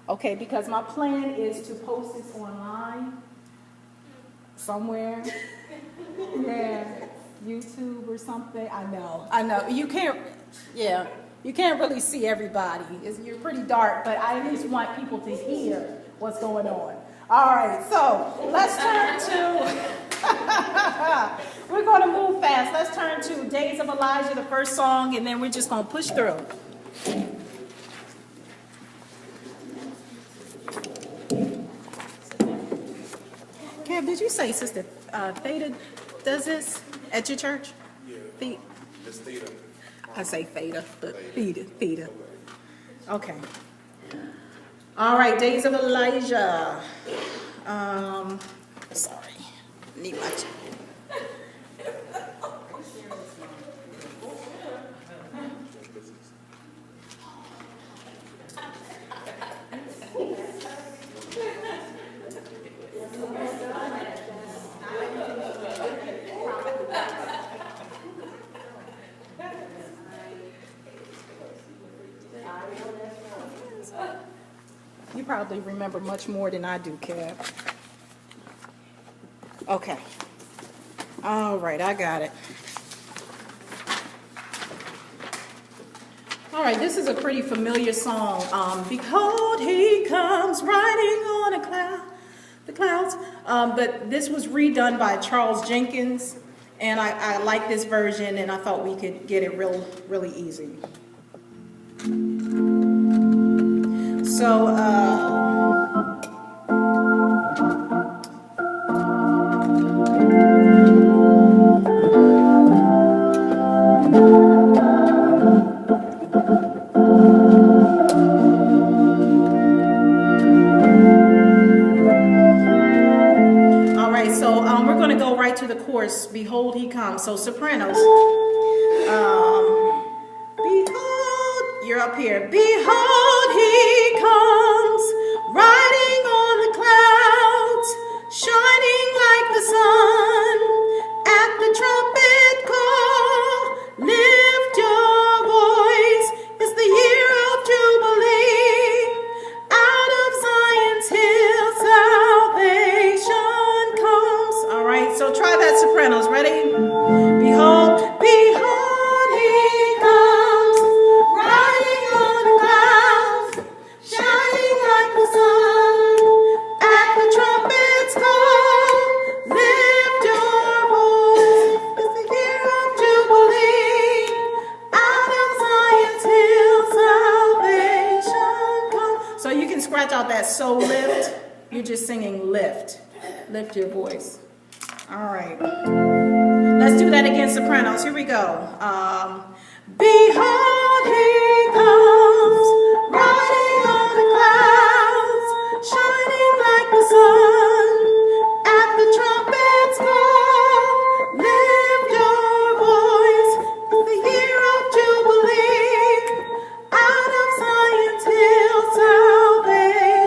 Okay, because my plan is to post this online somewhere. Yeah, YouTube or something. I know. You can't, yeah, you can't really see everybody. You're pretty dark, but I at least want people to hear what's going on. All right, so let's turn to, we're going to move fast. Let's turn to Days of Elijah, the first song, and then we're just going to push through. Kev, did you say Sister Theta does this at your church? Yeah. It's Theta. I say Theta, but Theta. Okay. All right, Days of Elijah. Sorry. Need my check. You probably remember much more than I do, Kev. Okay. All right, I got it. All right, this is a pretty familiar song. Behold, he comes riding on a cloud, the clouds. But this was redone by Charles Jenkins, and I like this version, and I thought we could get it really easy. So, all right, so we're going to go right to the chorus. Behold, he comes. So sopranos. Behold, you're up here. Behold, he comes, riding on the clouds, shining like the sun. At the trumpet call, lift your voice. It's the year of Jubilee. Out of Zion's hill, salvation comes. All right, so try that sopranos. Ready? Behold, behold, he comes, riding on the clouds, shining like the sun. At the trumpet's call, lift your voice. It's the year of Jubilee. Out of Zion's hill, salvation comes. So you can scratch out that so lift. You're just singing lift. Lift your voice. All right. Let's do that again, sopranos. Here we go. Behold, he comes, riding on the clouds, shining like the sun. At the trumpet's call, lift your voice. It's the year of Jubilee. Out of Zion's hill,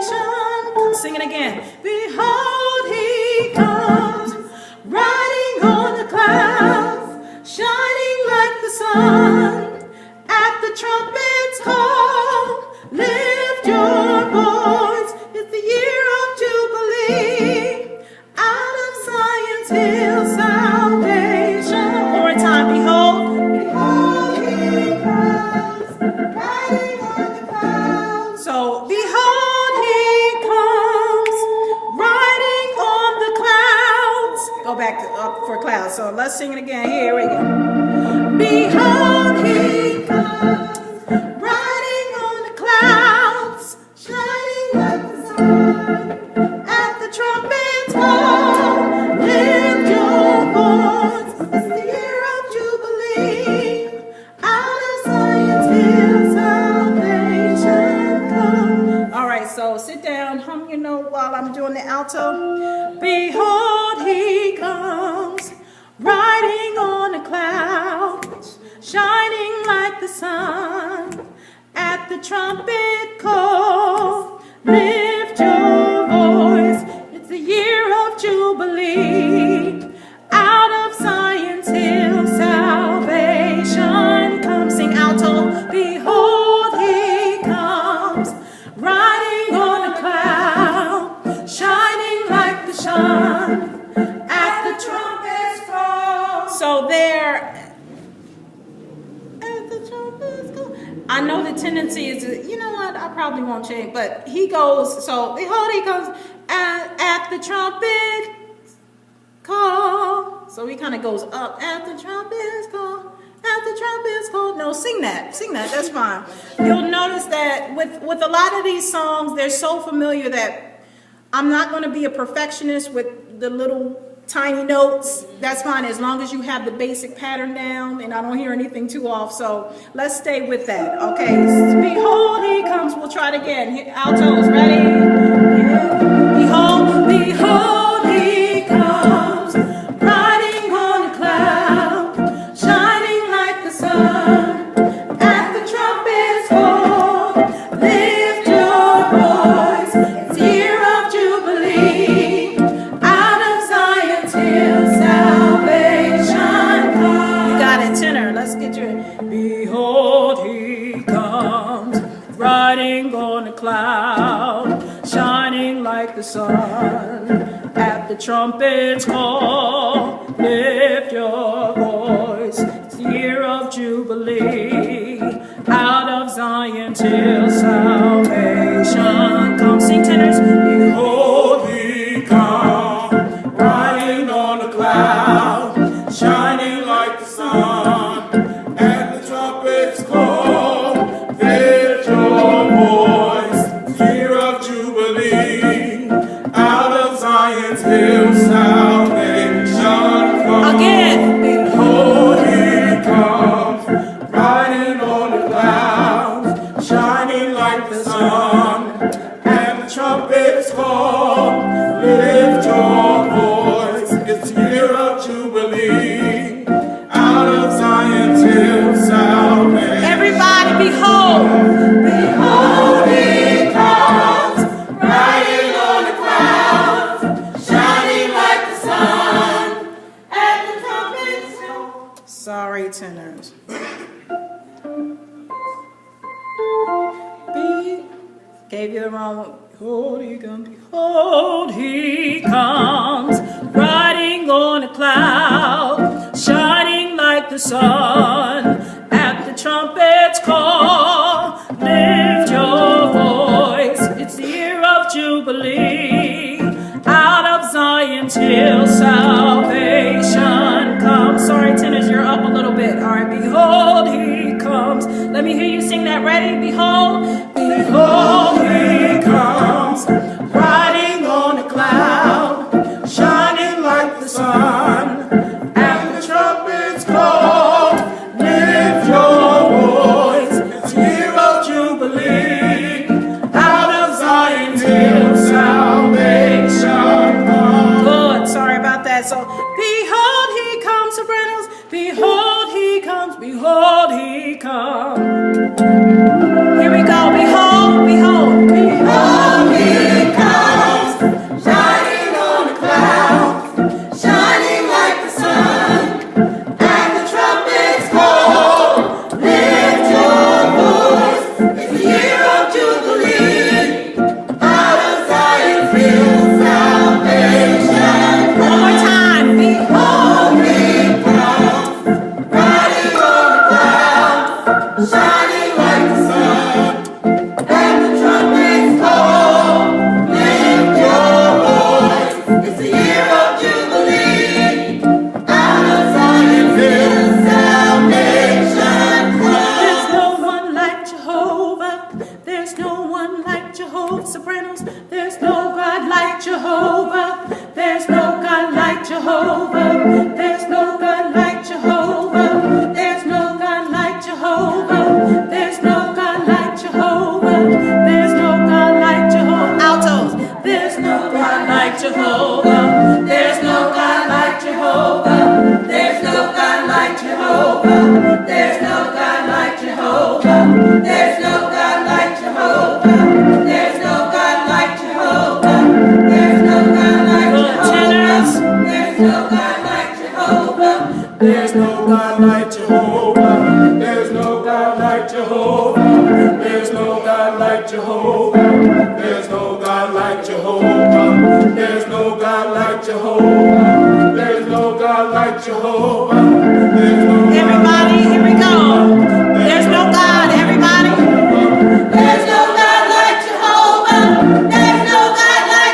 salvation. Sing it again. Behold, he comes, riding on the clouds, shining like the sun. At the trumpet's call, lift your voice. It's the year of Jubilee. Out of Zion's hill, salvation. One more time. Behold, behold, he comes, riding on the clouds. So, behold, he comes, riding on the clouds. Go back to up for clouds. So let's sing it again. Here we go. Behold, he comes, riding on the clouds, shining like the sun. At the trumpet's call, lift your voice. It's the year of Jubilee. Out of Zion's hill, salvation comes. All right, so sit down, hum your note while I'm doing the alto. Behold, he comes, riding on a cloud, shining like the sun. At the trumpet call, lift your voice. It's the year of Jubilee. Out of Zion's hill, salvation comes. Sing alto. Behold, he comes, riding on you know what? I probably won't change. But he goes, so behold, he comes at the trumpet call. So he kind of goes up at the trumpet's call. At the trumpet's call. No, sing that. Sing that. That's fine. You'll notice that with a lot of these songs, they're so familiar that I'm not going to be a perfectionist with the little tiny notes. That's fine as long as you have the basic pattern down and I don't hear anything too off. So let's stay with that. Okay. Behold, he comes. We'll try it again. Altos, ready? Yeah. Behold, behold, he comes, riding on a cloud, shining like the sun. At the trumpet's call, lift your voice. It's year of jubilee. Out of Zion till salvation comes. You got it, tenor. Let's get you. Behold, he comes, riding on a cloud, shining like the sun. At the trumpet's call, lift your voice. It's the year of jubilee. Out of Zion till salvation comes. Sing, tenors. Behold, he comes, riding on a cloud, shining like the sun. At the trumpet's call, lift your voice. It's the year of jubilee. Out of Zion's hill, salvation comes. Again. Behold, he comes, riding on the clouds, shining like the sun. And the trumpets call, lift your voice. It's the year of jubilee. Out of Zion's hill, salvation. Everybody, behold. Behold, he comes, riding on the clouds, shining like the sun. And the trumpets call. Sorry, tenors. Gave you the wrong one. Behold, he comes. Behold, he comes, riding on a cloud, shining like the sun. At the trumpet's call, lift your voice. It's the year of jubilee. Out of Zion's hill, salvation comes. Sorry, tenors, you're up a little bit. All right, behold, he comes. Let me hear you sing that. Ready? Behold, behold, he comes, riding on a cloud, shining like the sun. And the trumpets call, lift your voice. It's the year of jubilee. Out of Zion's hill, salvation comes. Good. Sorry about that. So, behold, he comes, sopranos. Behold, he comes. Behold, he comes. Here we go. Behold, behold, behold, he comes, shining on a cloud, shining like the sun. And the trumpets call, lift your voice. It's the year of jubilee. Out of Zion's hill, salvation comes. One more time. Behold, he comes, riding on a cloud, shining like the sun. And the trumpets call, lift your voice. It's the year of jubilee. Out of Zion's hill, salvation comes. There's no one like Jehovah. There's no one like Jehovah. Sopranos. There's no God like Jehovah. There's no God like Jehovah. There's no God like Jehovah. There's no God like Jehovah. There's no God like Jehovah. There's no God like Jehovah. Altos. There's no God like Jehovah. There's no God like Jehovah. There's no God like Jehovah. There's no God like Jehovah. There's no God like Jehovah. There's no God like Jehovah. There's no God like Jehovah. There's no God like Jehovah. There's no God like Jehovah. There's no God like Jehovah. There's no God like Jehovah. There's no God like Jehovah. There's no God like Jehovah. There's no God like Jehovah.